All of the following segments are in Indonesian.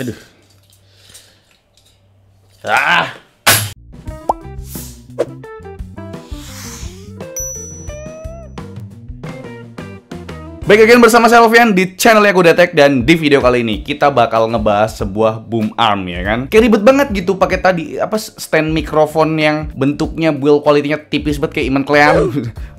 Aduh. Ah. Baik again bersama saya Alfian di channelnya Kudetek, dan di video kali ini kita bakal ngebahas sebuah boom arm, ya kan? Kayak ribet banget gitu pakai tadi stand mikrofon yang bentuknya build quality-nya tipis banget kayak Iman Kleang.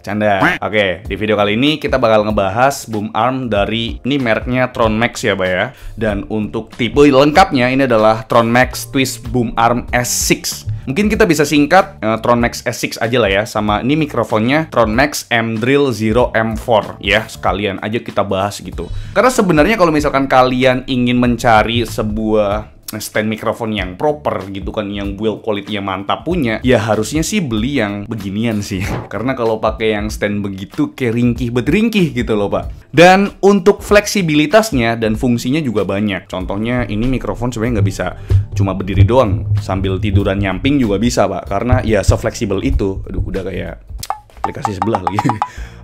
Canda. Oke, di video kali ini kita bakal ngebahas boom arm dari ini mereknya Tronmax ya, Bay ya. Dan untuk tipe lengkapnya ini adalah Tronmax Twist Boom Arm S6. Mungkin kita bisa singkat Tronmax S6 aja lah ya. Sama ini mikrofonnya Tronmax M-Drill Zero M4 ya. Sekalian aja kita bahas gitu. Karena sebenarnya kalau misalkan kalian ingin mencari sebuah stand mikrofon yang proper gitu kan, yang build quality yang mantap punya, ya harusnya sih beli yang beginian sih. Karena kalau pakai yang stand begitu kayak ringkih gitu loh, Pak. Dan untuk fleksibilitasnya dan fungsinya juga banyak. Contohnya ini mikrofon sebenarnya nggak bisa cuma berdiri doang, sambil tiduran nyamping juga bisa, Pak. Karena ya se-fleksibel itu. Aduh, udah kayak aplikasi sebelah lagi.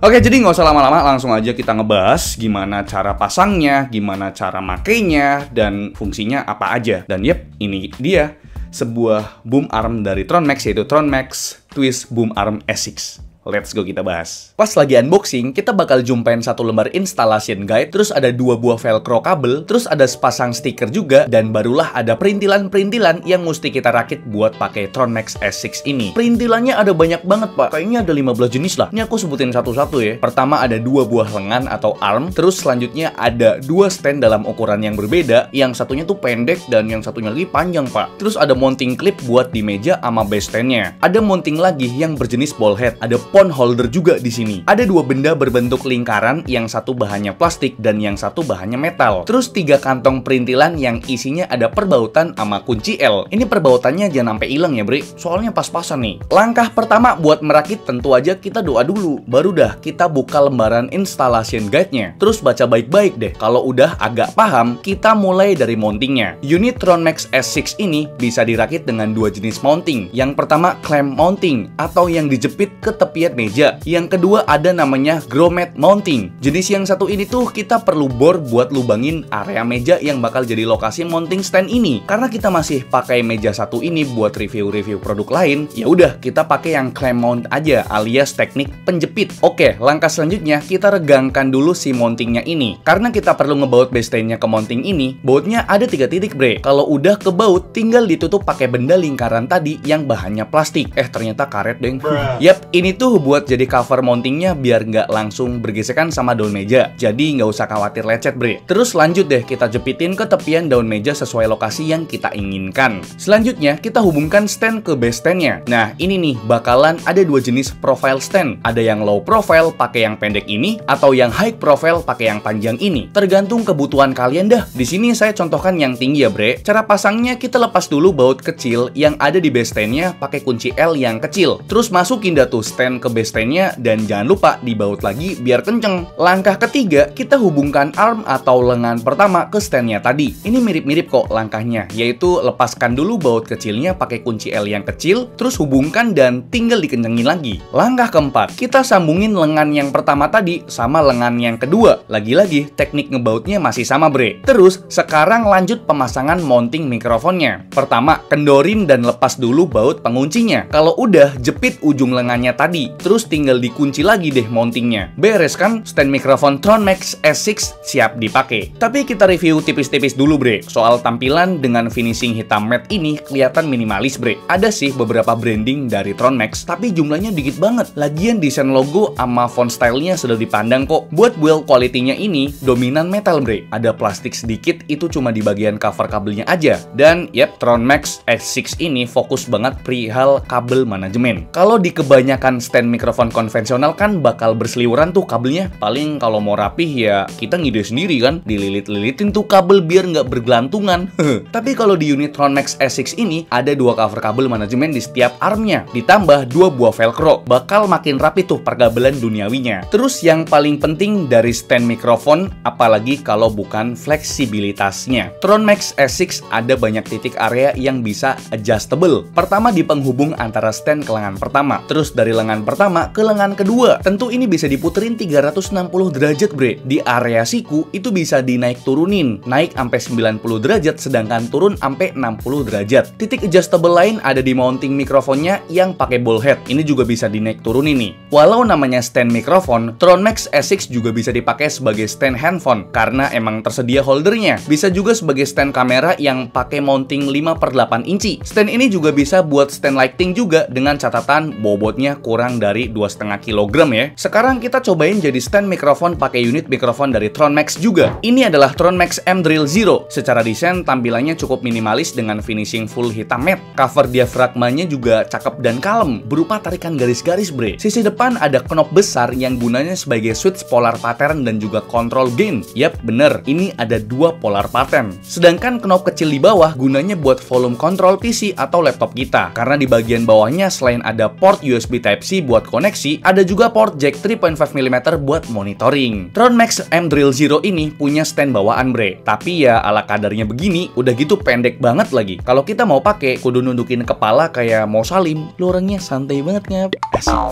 Oke, jadi nggak usah lama-lama, langsung aja kita ngebahas gimana cara pasangnya, gimana cara makainya, dan fungsinya apa aja. Dan yep, ini dia sebuah boom arm dari Tronmax, yaitu Tronmax Twist Boom Arm S6. Let's go kita bahas. Pas lagi unboxing, kita bakal jumpain satu lembar installation guide, terus ada 2 buah velcro kabel, terus ada sepasang stiker juga, dan barulah ada perintilan-perintilan yang mesti kita rakit buat pakai Tronmax S6 ini. Perintilannya ada banyak banget, Pak. Kayaknya ada 15 jenis lah. Ini aku sebutin satu-satu ya. Pertama ada 2 buah lengan atau arm, terus selanjutnya ada 2 stand dalam ukuran yang berbeda, yang satunya tuh pendek dan yang satunya lagi panjang, Pak. Terus ada mounting clip buat di meja sama base standnya. Ada mounting lagi yang berjenis ball head, ada phone holder juga di sini. Ada 2 benda berbentuk lingkaran, yang satu bahannya plastik dan yang satu bahannya metal. Terus 3 kantong perintilan yang isinya ada perbautan sama kunci L. Ini perbautannya jangan sampai hilang ya, Bre. Soalnya pas-pasan nih. Langkah pertama buat merakit tentu aja kita doa dulu. Baru dah kita buka lembaran installation guide-nya. Terus baca baik-baik deh. Kalau udah agak paham, kita mulai dari mountingnya. Unit Tronmax S6 ini bisa dirakit dengan 2 jenis mounting. Yang pertama clamp mounting atau yang dijepit ke tepi meja. Yang kedua ada namanya grommet mounting. Jenis yang satu ini tuh kita perlu bor buat lubangin area meja yang bakal jadi lokasi mounting stand ini. Karena kita masih pakai meja satu ini buat review-review produk lain, ya udah kita pakai yang clamp mount aja, alias teknik penjepit. Oke, langkah selanjutnya kita regangkan dulu si mountingnya ini. Karena kita perlu ngebaut base stand-nya ke mounting ini, bautnya ada 3 titik, Bre. Kalau udah kebaut, tinggal ditutup pakai benda lingkaran tadi yang bahannya plastik. Ternyata karet, deng. Yap, ini tuh buat jadi cover mountingnya biar nggak langsung bergesekan sama daun meja. Jadi nggak usah khawatir lecet, Bre. Terus lanjut deh kita jepitin ke tepian daun meja sesuai lokasi yang kita inginkan. Selanjutnya kita hubungkan stand ke base stand-nya. Nah ini nih bakalan ada 2 jenis profile stand. Ada yang low profile pakai yang pendek ini, atau yang high profile pakai yang panjang ini. Tergantung kebutuhan kalian dah. Di sini saya contohkan yang tinggi ya, Bre. Cara pasangnya kita lepas dulu baut kecil yang ada di base stand-nya pakai kunci L yang kecil. Terus masukin dah tuh stand ke base stand-nya, dan jangan lupa dibaut lagi biar kenceng. Langkah ketiga, kita hubungkan arm atau lengan pertama ke stand-nya tadi. Ini mirip-mirip kok langkahnya, yaitu lepaskan dulu baut kecilnya pakai kunci L yang kecil, terus hubungkan dan tinggal dikencengin lagi. Langkah keempat, kita sambungin lengan yang pertama tadi sama lengan yang kedua. Lagi-lagi teknik ngebautnya masih sama, Bre. Terus sekarang lanjut pemasangan mounting mikrofonnya. Pertama, kendorin dan lepas dulu baut penguncinya. Kalau udah, jepit ujung lengannya tadi. Terus tinggal dikunci lagi deh mountingnya. Beres kan? Stand mikrofon Tronmax S6 siap dipakai. Tapi kita review tipis-tipis dulu, Bre. Soal tampilan dengan finishing hitam matte ini kelihatan minimalis, Bre. Ada sih beberapa branding dari Tronmax, tapi jumlahnya dikit banget. Lagian desain logo sama font stylenya sudah dipandang kok. Buat build quality-nya ini dominan metal, Bre. Ada plastik sedikit, itu cuma di bagian cover kabelnya aja. Dan yep, Tronmax S6 ini fokus banget perihal kabel manajemen. Kalau di kebanyakan stand mikrofon konvensional kan bakal berseliweran tuh kabelnya. Paling kalau mau rapih ya kita ngide sendiri kan, dililit-lilitin tuh kabel biar nggak bergelantungan. Tapi kalau di unit Tronmax S6 ini ada 2 cover kabel manajemen di setiap armnya, ditambah 2 buah velcro. Bakal makin rapi tuh perkabelan duniawinya. Terus yang paling penting dari stand mikrofon, apalagi kalau bukan fleksibilitasnya. Tronmax S6 ada banyak titik area yang bisa adjustable. Pertama di penghubung antara stand ke lengan pertama. Terus dari lengan pertama ke lengan kedua. Tentu ini bisa diputerin 360 derajat bre. Di area siku itu bisa dinaik turunin, naik sampai 90 derajat sedangkan turun sampai 60 derajat. Titik adjustable lain ada di mounting mikrofonnya yang pakai ball head. Ini juga bisa dinaik turunin nih. Walau namanya stand mikrofon, Tron Max S6 juga bisa dipakai sebagai stand handphone karena emang tersedia holdernya. Bisa juga sebagai stand kamera yang pakai mounting 5/8 inci. Stand ini juga bisa buat stand lighting juga dengan catatan bobotnya kurang dari 2,5 kg ya. Sekarang kita cobain jadi stand mikrofon pakai unit mikrofon dari Tron Max juga. Ini adalah Tron Max M Drill Zero. Secara desain tampilannya cukup minimalis dengan finishing full hitam matte. Cover diafragmanya juga cakep dan kalem, berupa tarikan garis-garis bre. Sisi depan ada knob besar yang gunanya sebagai switch polar pattern dan juga control gain. Yap, bener, ini ada 2 polar pattern. Sedangkan knob kecil di bawah gunanya buat volume control PC atau laptop kita. Karena di bagian bawahnya selain ada port USB Type-C buat koneksi, ada juga port jack 3.5 mm buat monitoring. Tron Max M Drill Zero ini punya stand bawaan bre. Tapi ya ala kadarnya begini, udah gitu pendek banget lagi. Kalau kita mau pakai, kudu nundukin kepala kayak mau salim. Lu orangnya santai banget ngap.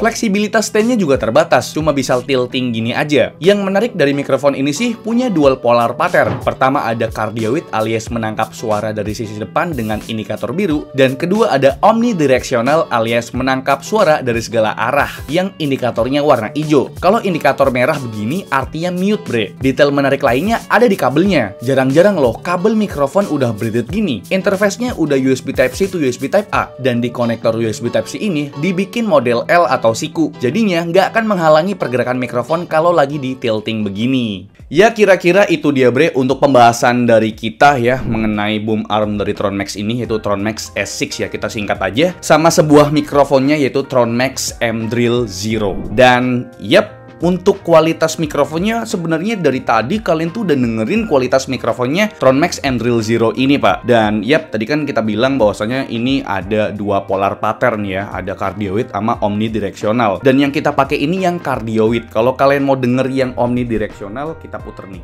Fleksibilitas standnya juga terbatas, cuma bisa tilting gini aja. Yang menarik dari mikrofon ini sih punya dual polar pattern. Pertama ada cardioid alias menangkap suara dari sisi depan dengan indikator biru, dan kedua ada omnidirectional alias menangkap suara dari segala arah yang indikatornya warna hijau. Kalau indikator merah begini artinya mute bre. Detail menarik lainnya ada di kabelnya. Jarang-jarang loh kabel mikrofon udah braided gini. Interface-nya udah USB Type-C to USB Type-A, dan di konektor USB Type-C ini dibikin model L atau siku. Jadinya nggak akan menghalangi pergerakan mikrofon kalau lagi di tilting begini. Ya kira-kira itu dia bre untuk pembahasan dari kita ya mengenai boom arm dari Tron Max ini, yaitu Tron Max S6 ya, kita singkat aja, sama sebuah mikrofonnya yaitu Tron Max M Drill Zero. Dan yep, untuk kualitas mikrofonnya sebenarnya dari tadi kalian tuh udah dengerin kualitas mikrofonnya Tron Max M Drill Zero ini pak. Dan yap, tadi kan kita bilang bahwasanya ini ada 2 polar pattern ya, ada cardioid sama omnidirectional. Dan yang kita pakai ini yang cardioid. Kalau kalian mau denger yang omnidirectional, kita puter nih.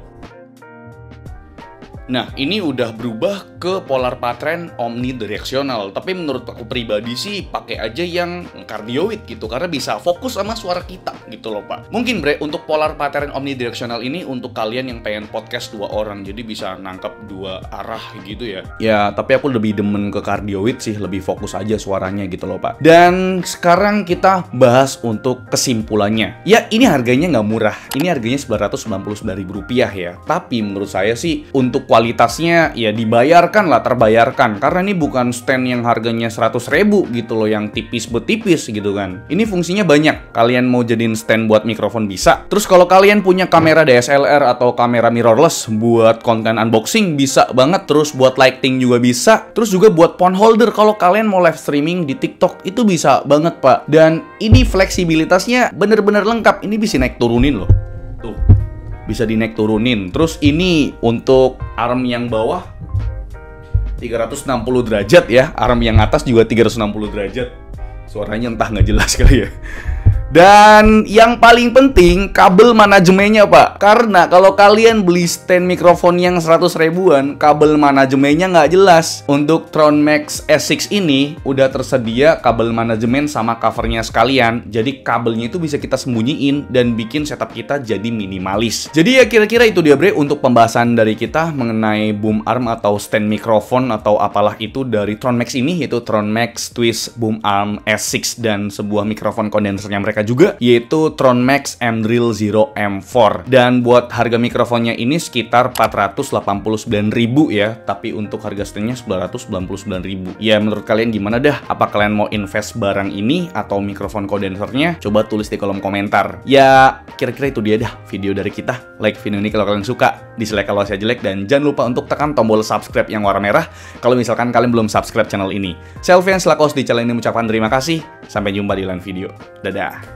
Nah, ini udah berubah ke polar pattern omnidirectional. Tapi menurut aku pribadi sih pakai aja yang cardioid gitu, karena bisa fokus sama suara kita gitu loh pak. Mungkin bre untuk polar pattern omnidirectional ini untuk kalian yang pengen podcast 2 orang, jadi bisa nangkep 2 arah gitu ya. Ya, tapi aku lebih demen ke cardioid sih, lebih fokus aja suaranya gitu loh pak. Dan sekarang kita bahas untuk kesimpulannya. Ya, ini harganya nggak murah. Ini harganya Rp999.000 ya. Tapi menurut saya sih untuk kualitasnya ya dibayarkan lah, terbayarkan. Karena ini bukan stand yang harganya 100.000 gitu loh, yang tipis betipis gitu kan. Ini fungsinya banyak. Kalian mau jadiin stand buat mikrofon bisa. Terus kalau kalian punya kamera DSLR atau kamera mirrorless buat konten unboxing bisa banget. Terus buat lighting juga bisa. Terus juga buat phone holder kalau kalian mau live streaming di TikTok itu bisa banget pak. Dan ini fleksibilitasnya bener-bener lengkap. Ini bisa naik turunin loh. Tuh, bisa dinaik turunin. Terus ini untuk arm yang bawah 360 derajat ya. Arm yang atas juga 360 derajat. Suaranya entah nggak jelas kali ya. Dan yang paling penting kabel manajemennya pak. Karena kalau kalian beli stand mikrofon yang 100 ribuan, kabel manajemennya nggak jelas. Untuk Tron Max S6 ini udah tersedia kabel manajemen sama covernya sekalian. Jadi kabelnya itu bisa kita sembunyiin dan bikin setup kita jadi minimalis. Jadi ya kira-kira itu dia bre untuk pembahasan dari kita mengenai boom arm atau stand mikrofon atau apalah itu dari Tron Max ini, yaitu Tron Max Twist Boom Arm S6 dan sebuah mikrofon kondensernya mereka juga, yaitu Tron Max M Drill Zero M4. Dan buat harga mikrofonnya ini sekitar 489.000 ya, tapi untuk harga standnya 999.000. Ya menurut kalian gimana dah? Apa kalian mau invest barang ini atau mikrofon kondensernya? Coba tulis di kolom komentar. Ya kira-kira itu dia dah video dari kita. Like video ini kalau kalian suka, dislike kalau saya jelek, dan jangan lupa untuk tekan tombol subscribe yang warna merah kalau misalkan kalian belum subscribe channel ini. Saya Alfian selaku host di channel ini mengucapkan terima kasih. Sampai jumpa di lain video. Dadah.